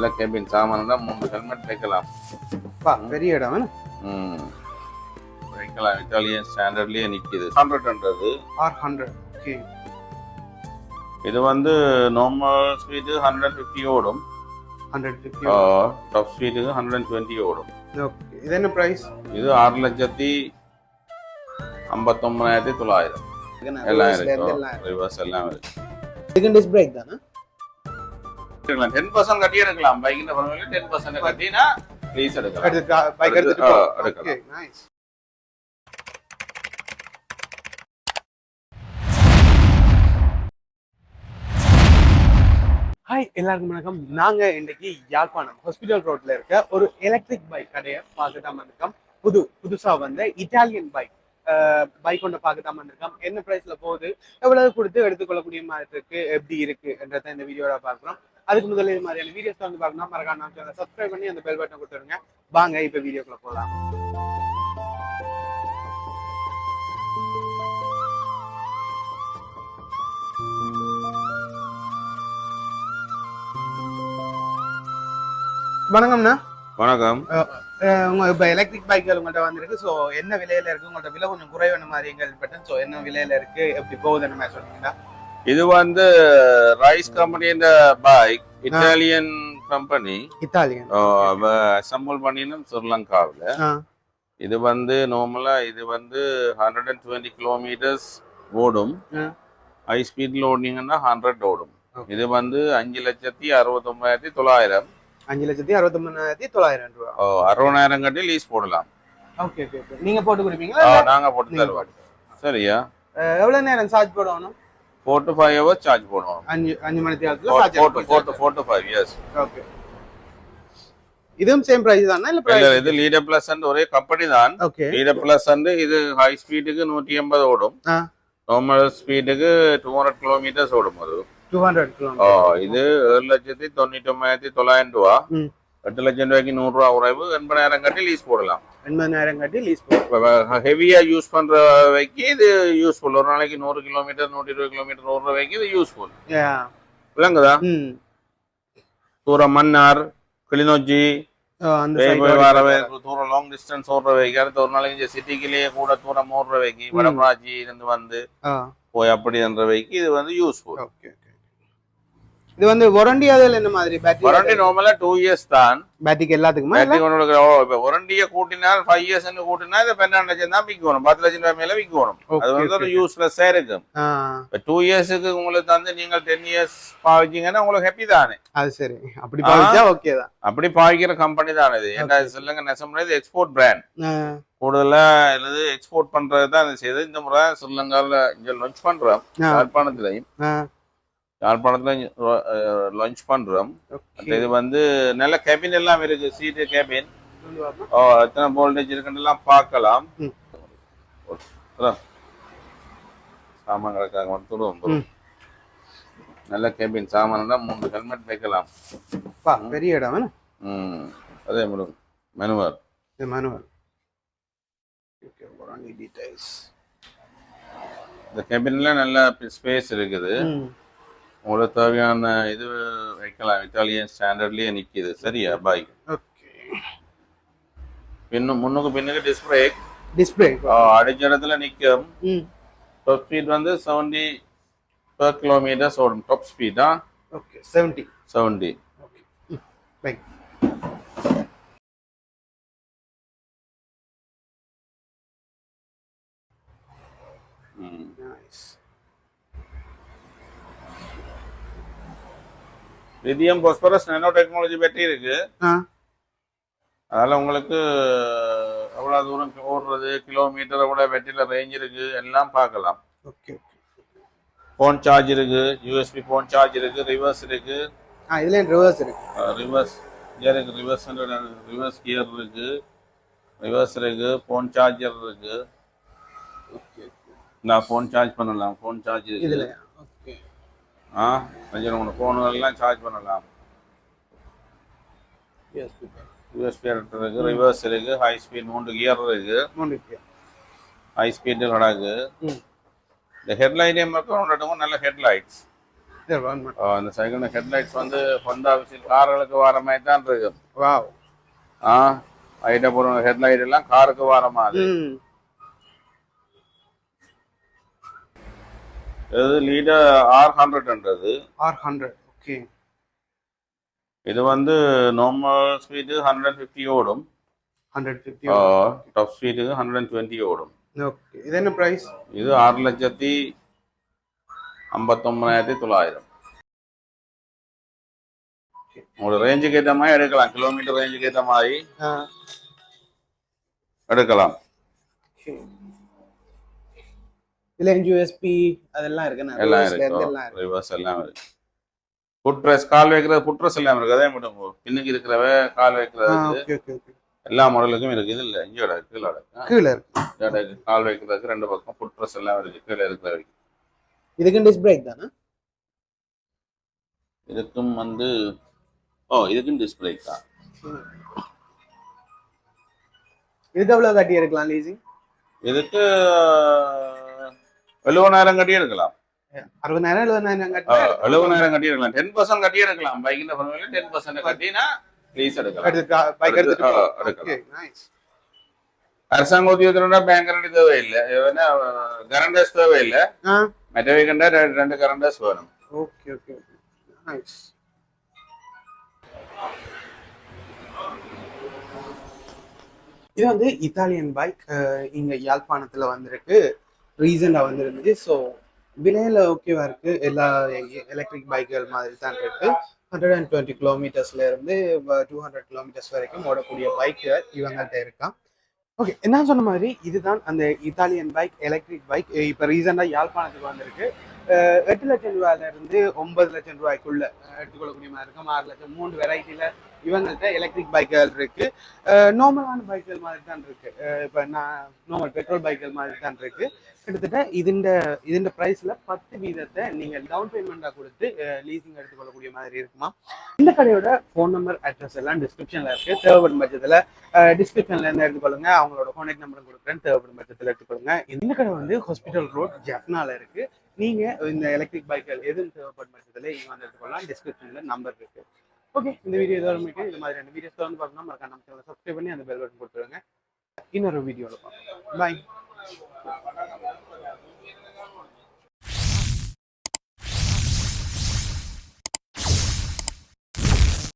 நல்ல கேபின் சாமான் 3 ஹெல்மெட் வைக்கலாம். பெரிய இடம் வைக்கலாம். இட்டாலியன் ஸ்டாண்டர்ட்லயே நிக்குது. 100 R100. ஓகே. இது வந்து நார்மல் ஸ்பீடு 150 ஓடும். 150. டாப் ஸ்பீடுக்கு 120 ஓடும். ஓகே. இது என்ன பிரைஸ்? இது 6,59,900. எல்லாம் இருக்கு. ரிவர்ஸ் எல்லாம் இருக்கு. செகண்ட் டிஸ்க் பிரேக் தானே? 10% கட்டி எடுக்கலாம். பைக்ல பரவாயில்லை. 10% கட்டினா ப்ளீஸ் எடுக்கலாம். பைக் எடுத்துட்டு ஓகே நைஸ். ஹாய் எல்லாருக்கும் வணக்கம். நாங்க இன்னைக்கு யாழ்ப்பாணம் ஹாஸ்பிட்டல் ரோட்ல இருக்க ஒரு எலக்ட்ரிக் பைக் கடையை பார்க்கதான் வந்திருக்கோம். புதுசா வந்த இட்டாலியன் பைக் ஒன்று பார்க்கதான் வந்திருக்கோம். என்ன பிரைஸ்ல போகுது, எவ்வளவு கொடுத்து எடுத்துக்கொள்ளக்கூடிய மாதிரி இருக்கு, எப்படி இருக்கு என்றதை இந்த வீடியோட பார்க்குறோம். அதுக்கு முதல்ல இது மாதிரியான வீடியோஸ் வந்து பார்க்கணும் மறக்காம சேனலை சப்ஸ்கிரைப் பண்ணி அந்த பெல் பட்டன் கொடுத்துருங்க. வாங்க இப்ப வீடியோக்குள்ள போகலாம். வணக்கம்ண்ணா. வணக்கம். இப்போ எலக்ட்ரிக் பைக்குகள் உங்கள்கிட்ட வந்திருக்கு. ஸோ என்ன விலையில இருக்கு? உங்கள்கிட்ட விலை கொஞ்சம் குறைவான மாதிரி எங்கள் ஸோ என்ன விலையில இருக்கு, எப்படி போகுதுன்னு மாதிரி சொல்றீங்களா? இது வந்து ரைஸ் கம்பெனியோட bike. Italian company. Italian assemble பண்ணினோம் ஸ்ரீலங்காவில். இது வந்து நார்மலா இது வந்து 120 கிலோமீட்டர்ஸ் ஓடும். ஹை ஸ்பீட்ல ஓடினீங்கன்னா 100 ஓடும். இது வந்து 5,69,900. 5,69,900 ரூபா. 60,000 கட்டி லீஸ் போடலாம். Okay okay okay. நீங்க போட்டு கொடுப்பீங்களா? நாங்க போட்டு தருவோம். சரியா? எவ்வளவு நேரம் சார்ஜ் போடணும்? 4 to 5 hours சார்ஜ் போடுவோம். 5 மணி நேரத்துல சார்ஜ் 4 to 5 yes. ஓகே. இதுவும் சேம் பிரைஸ் தானா இல்ல பிரைஸ்? இல்ல, இது லீடர் பிளஸ் அண்ட் ஒரே கம்பெனி தான். ஓகே. லீடர் பிளஸ் அண்ட் இது ஹை ஸ்பீடுக்கு 180 ஓடும். நார்மல் ஸ்பீடுக்கு 200 கிலோமீட்டர்ஸ் ஓடும். அது 200 கிலோமீட்டர். இது 7,99,900 ரூபா. 8 லட்சம் ரூபாய்க்கு 100 ரூபா உறைவு. 80,000 கட்டி லீஸ் போடலாம். 80,000 கட்டி லீஸ் போடலாம். ஹெவியா யூஸ் பண்ற வைக்கு இது யூஸ்ஃபுல். ஒரு நாளைக்கு 100 கிலோமீட்டர் 120 கிலோமீட்டர் ஓடுற வைக்கு இது யூஸ்ஃபுல். விளங்குதா? தூரம் மன்னார் கிளிநொச்சி தூரம் லாங் டிஸ்டன்ஸ் ஓடுற வைக்கு, அடுத்து ஒரு நாளைக்கு சிட்டிக்குள்ளேயே கூட தூரம் ஓடுற வைக்கு, வடமராட்சி இருந்து வந்து போய் அப்படி என்ற வைக்கு இது வந்து யூஸ்ஃபுல். இது வந்து வாரண்டி அதில் என்ன மாதிரி? பேட்டரி வாரண்டி நார்மலா 2 இயர்ஸ் தான் பேட்டரிக்கு எல்லாத்துக்குமா? பேட்டரி உங்களுக்கு இப்ப வாரண்டியை கூட்டினால் 5 இயர்ஸ் கூட்டினா இது 12 லட்சம் தான் விற்கணும். 10 லட்சம் ரூபாய் மேல விற்கணும். அது வந்து ஒரு யூஸ்லெஸ்ஸா இருக்கும். இப்ப 2 இயர்ஸ்க்கு உங்களுக்கு வந்து நீங்கள் 10 இயர்ஸ் பாவிச்சீங்கன்னா உங்களுக்கு ஹாப்பி தானே. அது சரி, அப்படி பாவிச்சா ஓகே தான். அப்படி பாவிக்கிற கம்பெனி தான் இது. ஏன்னா சொல்லுங்க நெசம் இது எக்ஸ்போர்ட் பிராண்ட். கூடுதலா இது எக்ஸ்போர்ட் பண்றது தான் இது செய்யுது. இந்த முறை ஸ்ரீலங்காவில் இங்க லான்ச் பண்றோம். யாழ்ப்பாணத்துலயும் லான்ச் பண்றோம். இது வந்து நல்ல கேபின் எல்லாம் இருக்கு. சீட்டு கேபின் எத்தனை வோல்டேஜ் இருக்குன்னு பார்க்கலாம். சாமான் கிடக்காங்க வந்துடும். நல்ல கேபின் சாமான் 3 ஹெல்மெட் வைக்கலாம். பெரிய இடம். அதே முடியும். மெனுவர் இந்த கேபின்ல நல்ல ஸ்பேஸ் இருக்குது. உங்களுக்கு தேவையான இது வைக்கலாம். இட்டாலியன் ஸ்டாண்டர்ட்லயே நிக்குது. சரியா? பைக் முன்னுக்கு பின்னுக்கு டிஸ்பிளே அடிச்ச இடத்துல நிக்கும். டாப் ஸ்பீட் வந்து 70 per kilometer ஓடும். Top speedo 70. Bike lithium phosphorus nano technology battery இருக்கு. அதனால உங்களுக்கு எவ்வளவு தூரம் ஓடுறது, கிலோமீட்டர் எவ்வளவு பேட்டரியில ரேஞ்ச் இருக்கு எல்லாம் பார்க்கலாம். போன் சார்ஜ் இருக்கு, யூஎஸ்பி போன் சார்ஜ் இருக்கு, ரிவர்ஸ் இருக்கு. இதுல ரிவர்ஸ் இருக்கு. ரிவர்ஸ் கியர் இருக்கு, ரிவர்ஸ் கியர் இருக்கு, ரிவர்ஸ் இருக்கு, போன் சார்ஜர் இருக்கு. நான் போன் சார்ஜ் பண்ணலாம். போன் சார்ஜ் இருக்கு. கொஞ்சம் போன்லாம் சார்ஜ் பண்ணலாம். யூஎஸ்பி இருக்கு, ரிவர்ஸ் இருக்கு, ஹை ஸ்பீட் 3 கியர் இருக்கு. ஹை ஸ்பீட் கிடக்கு. இந்த ஹெட்லைட் மட்டும் நல்ல ஹெட்லைட்ஸ். இது கவர்மெண்ட். அந்த சைக்கிள் ஹெட்லைட்ஸ் வந்து ஹொண்டா விசில் கார்களுக்கு வர மாதிரி தான் இருக்கு. வாவ். ஐட்ட போற ஹெட்லைட் எல்லாம் காருக்கு வர மாதிரி. இது லீடர் R100ன்றது. R100. ஓகே. இது வந்து நார்மல் ஸ்பீடு 150 ஓடும். 150. டாப் ஸ்பீடு 120 ஓடும். ஓகே. இது என்ன பிரைஸ்? இது 6,59,900. உங்களோட ரேஞ்சுக்கு ஏற்ற மாதிரி எடுக்கலாம். கிலோமீட்டர் ரேஞ்சுக்கு ஏற்ற மாதிரி எடுக்கலாம். இதுல யூஎஸ்பி அதெல்லாம் இருக்கு. எல்லாம் இருக்கு. ரிவர்ஸ் எல்லாம் இருக்கு. புட்ரஸ் கால் வைக்கிறது புட்ரஸ் எல்லாம் இருக்கு. அதே மட்டும் பின்னுக்கு இருக்கிறவ கால் வைக்கிறது எல்லா மாடலுக்கும் இருக்கு. இது இல்ல இங்கோட கீழே இருக்கு. கால் வைக்கிறதுக்கு ரெண்டு பக்கம் புட்ரஸ் எல்லாம் இருக்கு. கீழே இருக்கிற வரைக்கும். இதுக்கு டிஸ்க் பிரேக் தானே? இதுக்கும் வந்து இதுக்கும் டிஸ்க் பிரேக் தான். இதுக்கு எவ்வளவு கட்டி எடுக்கலாம் லீசிங்? இதுக்கு 70,000 கட்டி எடுக்கலாம். 60,000 70,000 கட்டி 70,000 கட்டி எடுக்கலாம். 10% கட்டி எடுக்கலாம். பைக்கில் 10% கட்டினா லீஸ் எடுக்கலாம். அரசாங்க உத்தியோகத்தோட பேங்க் கரண்ட் தேவையில்லை. கரண்டர்ஸ் தேவையில்லை. மற்றவை கண்டா 2 கரண்டர்ஸ் வேணும். Okay okay nice. இது வந்து இத்தாலியன் பைக். இங்க யாழ்ப்பாணத்துல வந்திருக்கு. ரீசெண்டா வந்துருந்துச்சு. ஸோ விலையில ஓகேவா இருக்கு. எல்லா எலக்ட்ரிக் பைக்குகள் மாதிரி தான் இருக்கு. 120 கிலோமீட்டர்ஸ்ல இருந்து 200 கிலோமீட்டர்ஸ் வரைக்கும் ஓடக்கூடிய பைக்குகள் இவங்கள்ட்ட இருக்கான். ஓகே, என்ன சொன்ன மாதிரி இதுதான் அந்த இத்தாலியன் பைக், எலக்ட்ரிக் பைக். இப்போ ரீசெண்டாக யாழ்ப்பாணத்துக்கு வந்திருக்கு. 8 லட்சம் ரூபாயில இருந்து 9 லட்சம் ரூபாய்க்குள்ள எடுத்துக்கொள்ளக்கூடிய மாதிரி இருக்கும். 6 லட்சம் 3 வெரைட்டியில இவங்கள்ட்ட எலக்ட்ரிக் பைக்குகள் இருக்கு. நார்மலான பைக்குகள் மாதிரி தான் இருக்கு. இப்போ நார்மல் பெட்ரோல் பைக்குகள் மாதிரி தான் இருக்கு. கிட்டத்தட்ட இதுண்ட ப்ரைஸில் 10% நீங்கள் டவுன் பேமெண்ட்டாக கொடுத்து லீசிங் எடுத்துக்கொள்ளக்கூடிய மாதிரி இருக்குமா. இந்த கடையோட ஃபோன் நம்பர், அட்ரஸ் எல்லாம் டிஸ்கிரிப்ஷனில் இருக்குது. தேவைப்படும் பட்சத்தில் டிஸ்கிரிப்ஷன்ல இருந்து எடுத்துக்கொள்ளுங்க. அவங்களோட கான்டாக்ட் நம்பரும் கொடுக்குறேன். தேவைப்படும் பட்சத்தில் எடுத்துக்கொள்ளுங்க. இந்த கடை வந்து ஹாஸ்பிட்டல் ரோட் ஜப்னால இருக்குது. நீங்கள் இந்த எலக்ட்ரிக் பைக்குகள் எதுவும் தேவைப்படும் பட்சத்தில் இங்கே வந்து எடுத்துக்கொள்ளலாம். டிஸ்கிரிப்ஷனில் நம்பர் இருக்குது. ஓகே, இந்த வீடியோ இதோட முடிக்கும். இது மாதிரி 2 வீடியோஸ் வந்து பார்க்கணும். மறக்காம நம்ம சேனலை சப்ஸ்கிரைப் பண்ணி அந்த பெல் பட்டன் கொடுத்துருங்க. இன்னொரு வீடியோவில் பார்க்கலாம். பாய்.